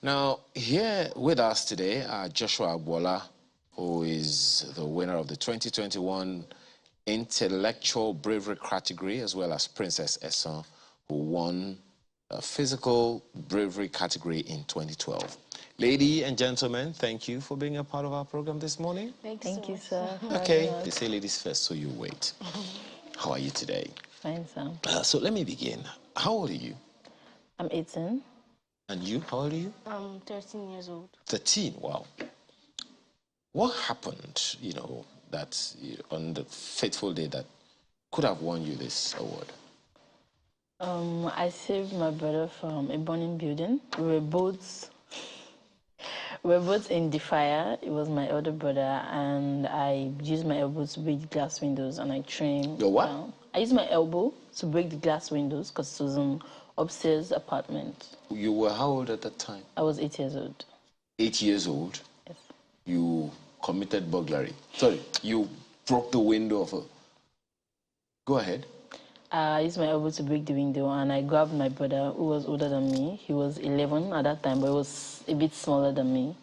Now, here with us today are Joshua Agbola, who is the winner of the 2021 Intellectual Bravery category, as well as Princess Esson, who won a Physical Bravery category in 2012. Ladies and gentlemen, thank you for being a part of our program this morning. Thank you, sir. Okay, they say ladies first, so you wait. How are you today? Fine, sir. So let me begin. How old are you? I'm 18. And you? How old are you? I'm 13 years old. 13, wow. What happened, that on the fateful day that could have won you this award? I saved my brother from a burning building. We were both in the fire. It was my older brother, and I used my elbow to break the glass windows, and I trained. Your what? I used my elbow to break the glass windows because it was an upstairs apartment. You were how old at that time? I was 8 years old. 8 years old? Yes. You committed burglary. Sorry, you broke the window of a... Go ahead. I used my elbow to break the window, and I grabbed my brother, who was older than me. He was 11 at that time, but he was a bit smaller than me.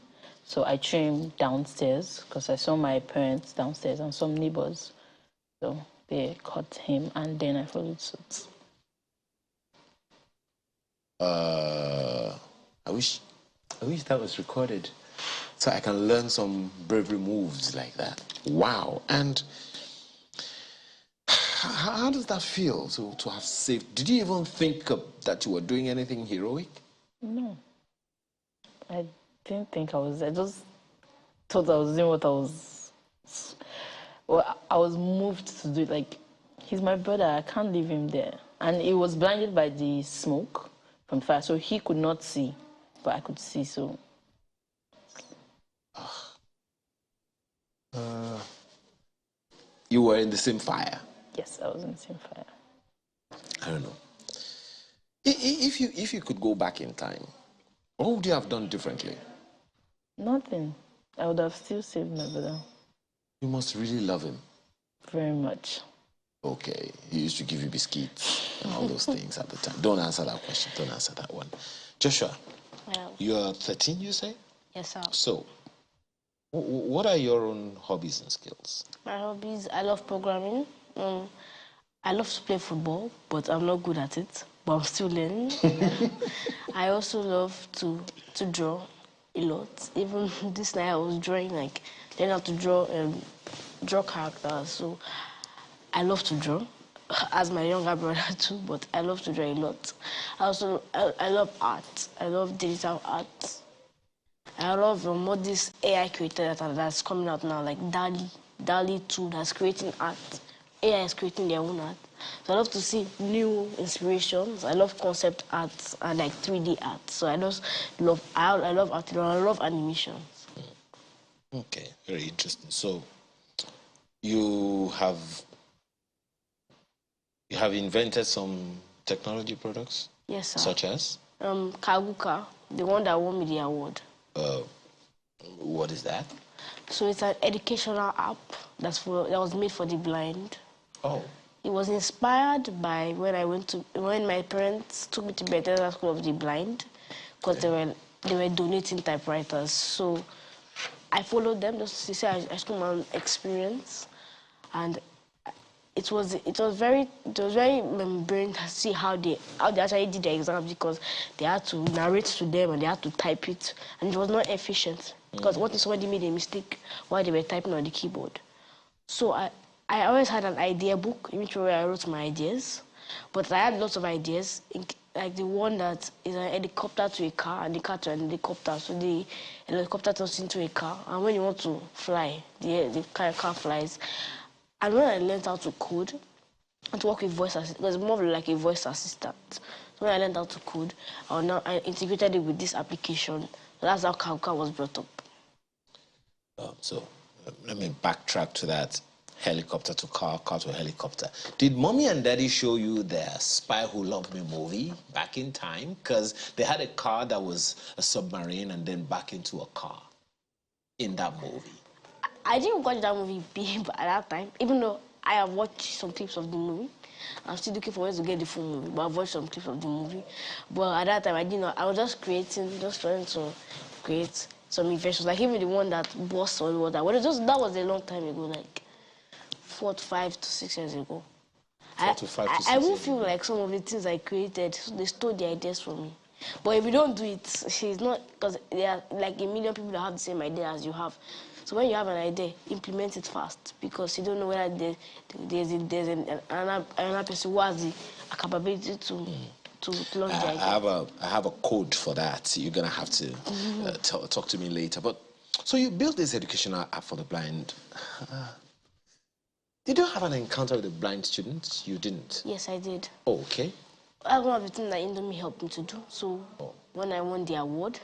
So I threw him downstairs because I saw my parents downstairs and some neighbors. So they caught him, and then I followed suit. I wish that was recorded so I can learn some bravery moves like that. Wow. And how does that feel to have saved? Did you even think that you were doing anything heroic? No. I didn't think I was. I just thought I was doing what I was. Well, I was moved to do it. Like, he's my brother. I can't leave him there. And he was blinded by the smoke from the fire, so he could not see, but I could see. So. You were in the same fire? Yes, I was in the same fire. I don't know. If you could go back in time, what would you have done differently? Nothing. I would have still saved my brother. You must really love him. Very much. Okay. He used to give you biscuits and all those things at the time. Don't answer that question. Don't answer that one. Joshua, you're 13, you say? Yes, sir. So, what are your own hobbies and skills? My hobbies, I love programming. I love to play football, but I'm not good at it. But I'm still learning. I also love to draw a lot. Even this night I was drawing, learning how to draw characters. So I love to draw, as my younger brother too, but I love to draw a lot. I love art. I love digital art. I love all this AI creator that's coming out now, like DALL-E 2, that's creating art. AI is creating their own art. So I love to see new inspirations. I love concept art and 3D art. So I just love art, I love animations. Okay, very interesting. So you have invented some technology products? Yes, sir. Such as? Kaguka, the one that won me the award. What is that? So it's an educational app that was made for the blind. Oh. It was inspired by when my parents took me to Bethesda School of the Blind, because they were donating typewriters. So I followed them just to see I took my own experience, and it was very memorable to see how they actually did the exam, because they had to narrate to them and they had to type it, and it was not efficient because what if somebody made a mistake while they were typing on the keyboard? So I always had an idea book in which I wrote my ideas, but I had lots of ideas, like the one that is an helicopter to a car and the car to an helicopter. So the helicopter turns into a car, and when you want to fly, the car flies. And when I learned how to code and to work with voice assistant, it was more like a voice assistant. So when I learned how to code, I integrated it with this application. So that's how Kaguka was brought up. Let me backtrack to that. Helicopter to car, car to helicopter. Did mommy and daddy show you their Spy Who Loved Me movie back in time? Because they had a car that was a submarine and then back into a car in that movie. I didn't watch that movie big at that time, even though I have watched some clips of the movie. I'm still looking for ways to get the full movie, but I've watched some clips of the movie. But at that time, I didn't know. I was just creating, just trying to create some inventions. Like even the one that burst on water. Well, that was a long time ago, like 4 to 5 to 6 years ago. 4 to 5 to 6 I won't years feel ago. like some of the things I created, they stole the ideas from me. But if you don't do it, it's not, because there are like a million people that have the same idea as you have. So when you have an idea, implement it fast, because you don't know whether there's another person who has the capability to launch the idea. I have a code for that. You're gonna have to talk to me later. But so you built this educational app for the blind. Did you have an encounter with the blind students? You didn't. Yes, I did. Oh, okay. That's one of the things that Indomie helped me to do. So when I won the award,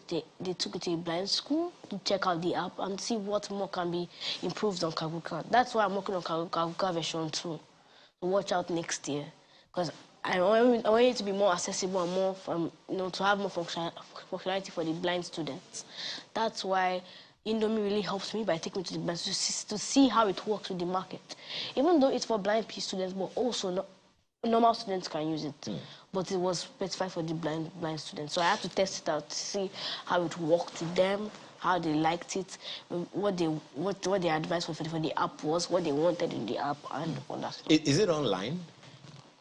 they took it to a blind school to check out the app and see what more can be improved on Kaguka. That's why I'm working on Kaguka version 2. So watch out next year, because I want it to be more accessible and more, to have more functionality for the blind students. That's why Indomie really helps me by taking me to the blind to see how it works with the market. Even though it's for blind students, but also normal students can use it. But it was specified for the blind students. So I had to test it out to see how it worked with them, how they liked it, what their advice for the app was, what they wanted in the app, and all that stuff. Is it online?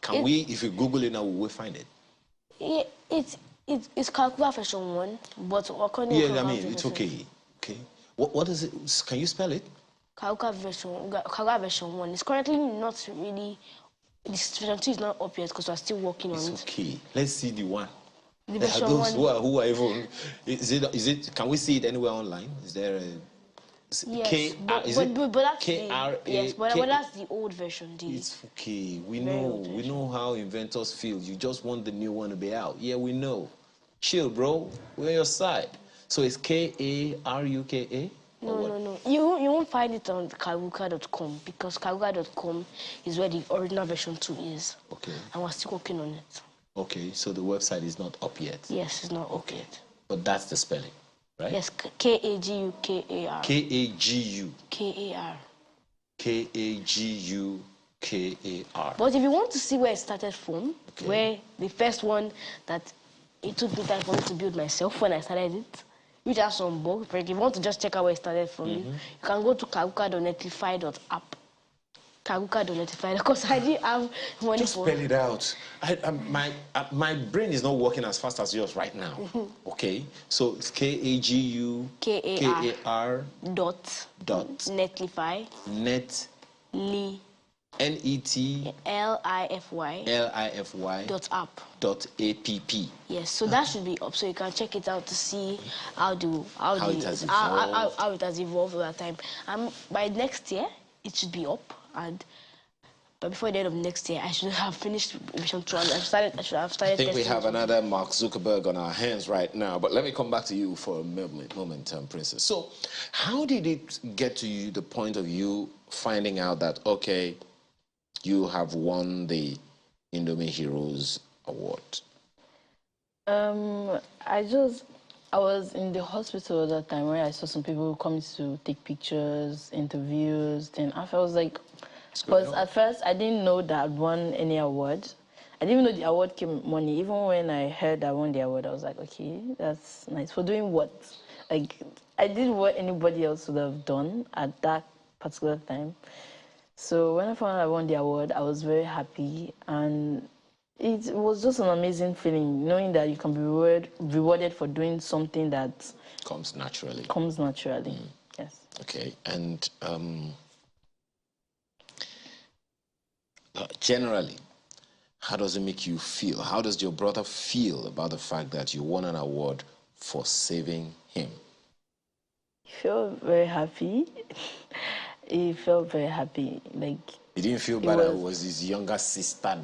Can we, if you Google it now, will we find it? It's Calcula version 1, but according to it's okay. Okay. What is it? Can you spell it? Calcula version 1. It's currently not really. This version 2 is not up yet because we're still working on it. It's okay. Let's see the one. The version those 1. who are even. Is it? Can we see it anywhere online? Is there a? Yes, but that's the old version. It's okay. We know how inventors feel. You just want the new one to be out. Yeah, we know. Chill, bro. We're on your side. So it's Karuka? No. You won't find it on karuka.com, because karuka.com is where the original version 2 is. Okay. And we're still working on it. Okay, so the website is not up yet. Yes, it's not up yet. But that's the spelling, right? Yes, Kagukar. Kagukar. Kagukar. But if you want to see where it started from, where the first one that it took me time for me to build myself when I started it, which has some bugs, but if you want to just check out where it started from, you can go to karuka.netlify.app. Karuka.netlify, because I didn't have money just for... spell it out. My brain is not working as fast as yours right now. Okay, so it's Kagukar dot netlify NETLIFY .app. .app. Yes, so that should be up, so you can check it out to see how it has evolved over time. By next year, it should be up, but before the end of next year, I should have finished version 2. I should have started. I think we have another Mark Zuckerberg on our hands right now. But let me come back to you for a moment, Princess. So, how did it get to you, the point of you finding out that, okay, you have won the Indomie Heroes Award? I was in the hospital at that time where I saw some people coming to take pictures, interviews. Then after I was like, because at first I didn't know that I'd won any award. I didn't even know the award came with money. Even when I heard I won the award, I was like, okay, that's nice. For doing what? Like, I did what anybody else would have done at that particular time. So when I found out I won the award, I was very happy, and it was just an amazing feeling, knowing that you can be rewarded for doing something that comes naturally. Yes. Okay, and generally, how does it make you feel? How does your brother feel about the fact that you won an award for saving him? He felt very happy. He felt very happy. Like, he didn't feel bad that it was his younger sister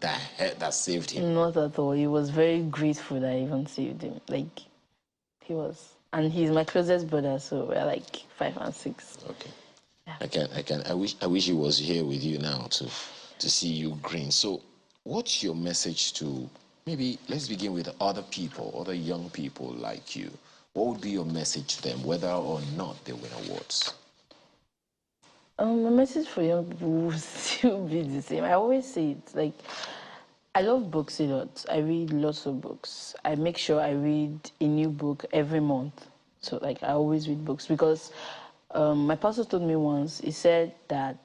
that saved him. Not at all. He was very grateful that I even saved him. Like, he was. And he's my closest brother, so we're like 5 and 6. Okay. Yeah. I wish he was here with you now to see you grin. So what's your message to, maybe let's begin with other people, other young people like you. What would be your message to them, whether or not they win awards? My message for young people will still be the same. I always say it, like, I love books a lot. I read lots of books. I make sure I read a new book every month. So, like, I always read books because my pastor told me once, he said that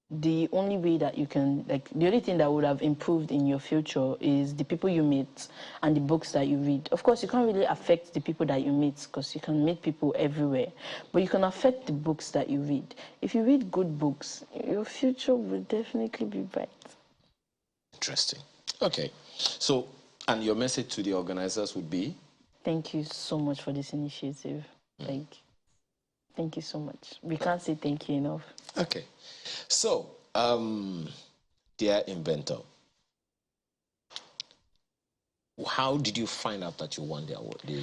the only way that you can, like, the only thing that would have improved in your future is the people you meet and the books that you read. Of course, you can't really affect the people that you meet because you can meet people everywhere, but you can affect the books that you read. If you read good books, your future will definitely be bright. Interesting. Okay. So, and your message to the organizers would be? Thank you so much for this initiative. Like, thank you so much. We can't say thank you enough. Okay. So, dear inventor, how did you find out that you won the award, the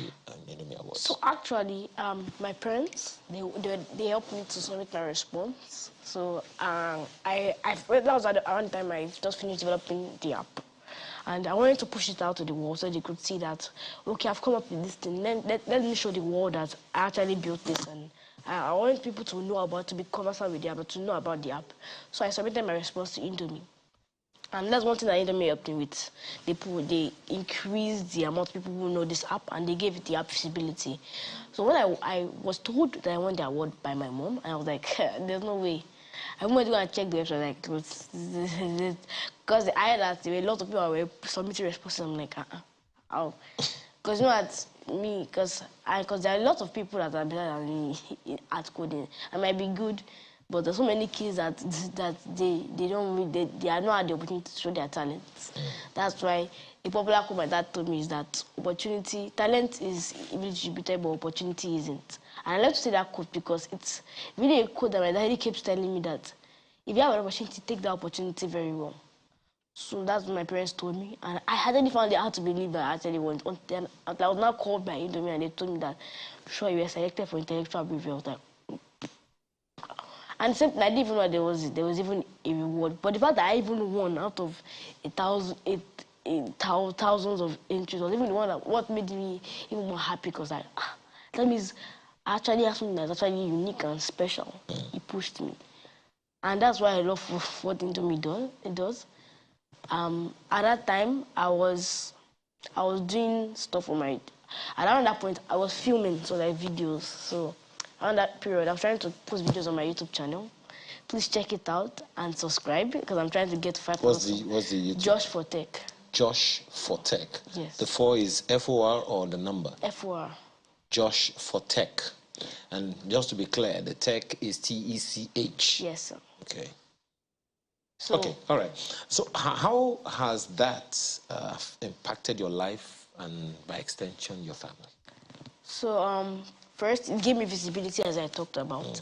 Indomie Awards? So actually, my parents, they helped me to submit my response. So that was around the time I just finished developing the app. And I wanted to push it out to the world so they could see that, okay, I've come up with this thing. Let me show the world that I actually built this. And I wanted people to know about, to be conversant with the app, but to know about the app. So I submitted my response to Indomie. And that's one thing that Indomie helped me with. They increased the amount of people who know this app, and they gave it the app visibility. So when I was told that I won the award by my mom, and I was like, there's no way. I went to go and check the website, like, because I heard that there were a lot of people who were submitting responses. I'm like, how? Because you know what, me, because there are a lot of people that are better than me at coding. I might be good, but there's so many kids that they don't really, they are not had the opportunity to show their talents. That's why a popular quote my dad told me is that talent is really distributed, but opportunity isn't. And I like to say that quote because it's really a quote that my daddy keeps telling me that if you have an opportunity, take that opportunity very well. So that's what my parents told me. And I hadn't found it hard to believe that I actually went. Until I was now called by Indomie and they told me that, sure, you were selected for Intellectual Bravery. I was like, and I didn't even know there was even a reward. But the fact that I even won out of thousands of entries was even the one that what made me even more happy because that means I actually have something that's actually unique and special. It pushed me. And that's why I love what Indomie does. At that time, I was doing stuff on my. Around that point, I was filming like videos. So around that period, I was trying to post videos on my YouTube channel. Please check it out and subscribe because I'm trying to get 5,000. What's the YouTube? Josh for Tech. Josh for Tech. Yes. The 4 is FOR or the number? FOR. Josh for Tech. And just to be clear, the tech is TECH. Yes, sir. Okay. So, okay, all right. So how has that impacted your life and by extension your family? So first, it gave me visibility as I talked about.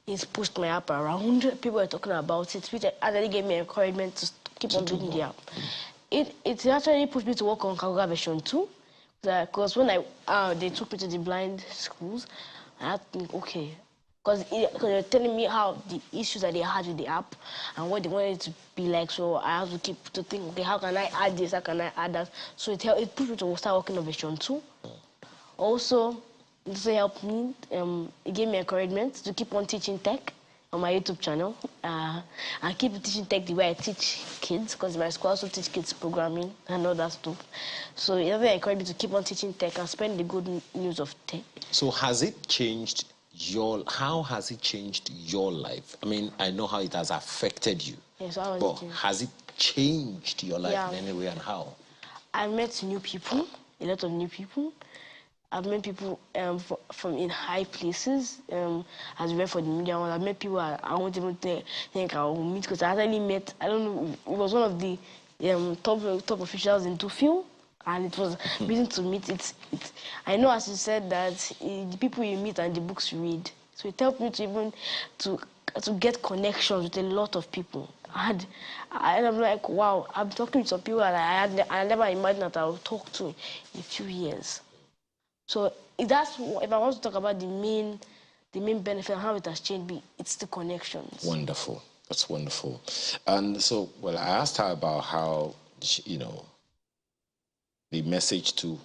It's pushed my app around. People were talking about it, which actually gave me encouragement to keep on building the app. It actually pushed me to work on Kaguga version 2. Because when they took me to the blind schools, I had to think, okay, because they're telling me how the issues that they had with the app and what they wanted it to be like. So I have to keep to think, okay, how can I add this? How can I add that? So it pushed me to start working on version 2. Also, it also helped me. It gave me encouragement to keep on teaching tech on my YouTube channel and keep teaching tech the way I teach kids, because my school also teach kids programming and all that stuff. So it also encouraged me to keep on teaching tech and spread the good news of tech. So has it changed how has it changed your life? I mean, I know how it has affected you. Yes, how has but it changed? has it changed your life in any way and how? I met new people, a lot of new people. I've met people from in high places, as well for the media. I've met people I won't even think I will meet, because I actually met, I don't know, it was one of the top officials in Dufil, and it was amazing to meet. I know, as you said, that the people you meet and the books you read. So it helped me to even to get connections with a lot of people. And I'm like, wow, I'm talking to some people that I never imagined that I would talk to in a few years. So if I want to talk about the main benefit and how it has changed me, it's the connections. Wonderful. That's wonderful. And so, well, I asked her about how, the message to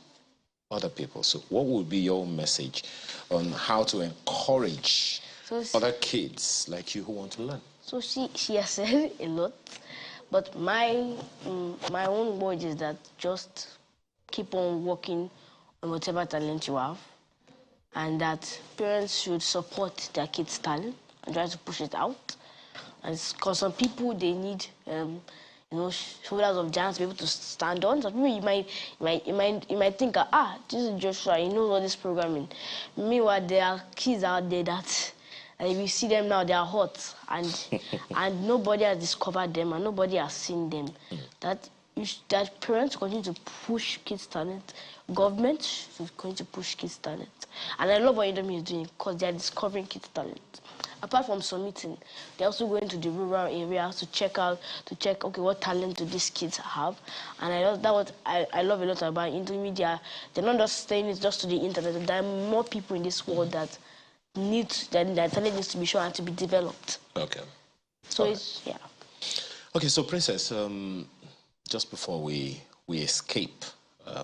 other people. So what would be your message on how to encourage So other kids like you who want to learn? So she has said a lot, but my own word is that just keep on working on whatever talent you have, and that parents should support their kids' talent and try to push it out. And because some people they need shoulders of giants to be able to stand on. Some people you might think this is Joshua, he knows all this programming. Meanwhile, there are kids out there that. And if you see them now, they are hot, and nobody has discovered them, and nobody has seen them. That parents continue to push kids' talent, government should continue to push kids' talent, and I love what Indomie is doing because they are discovering kids' talent. Apart from submitting, they're also going to the rural areas to check okay what talent do these kids have, and I love a lot about Indomie. They're not just staying it just to the internet. There are more people in this world that that talent needs to be shown and to be developed. Okay. So it's Okay, so Princess, just before we escape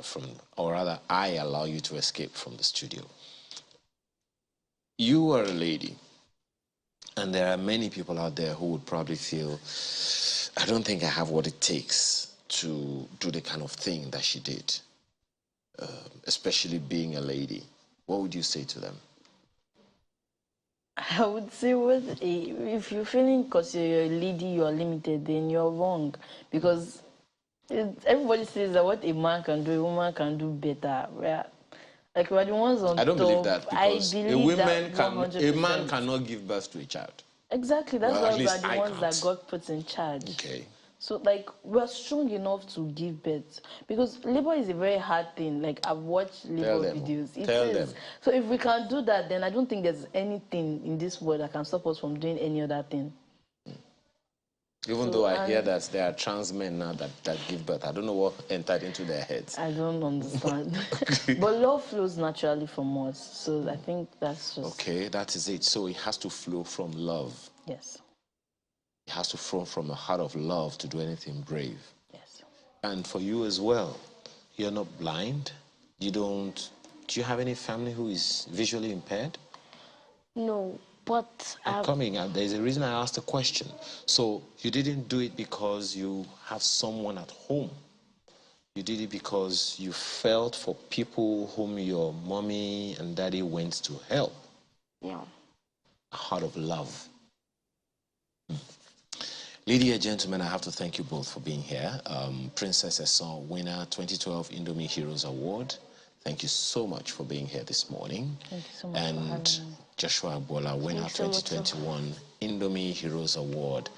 from, or rather, I allow you to escape from the studio. You are a lady, and there are many people out there who would probably feel, I don't think I have what it takes to do the kind of thing that she did, especially being a lady. What would you say to them? I would say, if you're feeling because you're a lady, you're limited, then you're wrong. Because everybody says that what a man can do, a woman can do better. Like, we're the ones on top. I don't believe that, because a man 100%. cannot give birth to a child. Exactly, that's Well, why at we are least the I ones that can't. God puts in charge. Okay. So, like, we're strong enough to give birth. Because labor is a very hard thing. Like, I've watched labor videos. It is. So, if we can do that, then I don't think there's anything in this world that can stop us from doing any other thing. Even though I hear that there are trans men now that give birth. I don't know what entered into their heads. I don't understand. But love flows naturally from us. So, I think that's just... Okay, that is it. So, it has to flow from love. Yes. It has to flow from a heart of love to do anything brave. Yes. And for you as well, you're not blind. Do you have any family who is visually impaired? No, but there's a reason I asked the question. So you didn't do it because you have someone at home. You did it because you felt for people whom your mommy and daddy went to help. Yeah. A heart of love. Ladies and gentlemen, I have to thank you both for being here. Princess Esson, winner 2012 Indomie Heroes Award. Thank you so much for being here this morning. Thank you so much. And Joshua Agbola, winner 2021 Indomie Heroes Award.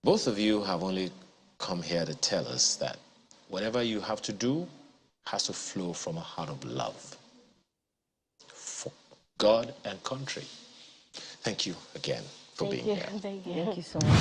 Both of you have only come here to tell us that whatever you have to do has to flow from a heart of love for God and country. Thank you again for being here. Thank you. Thank you so much.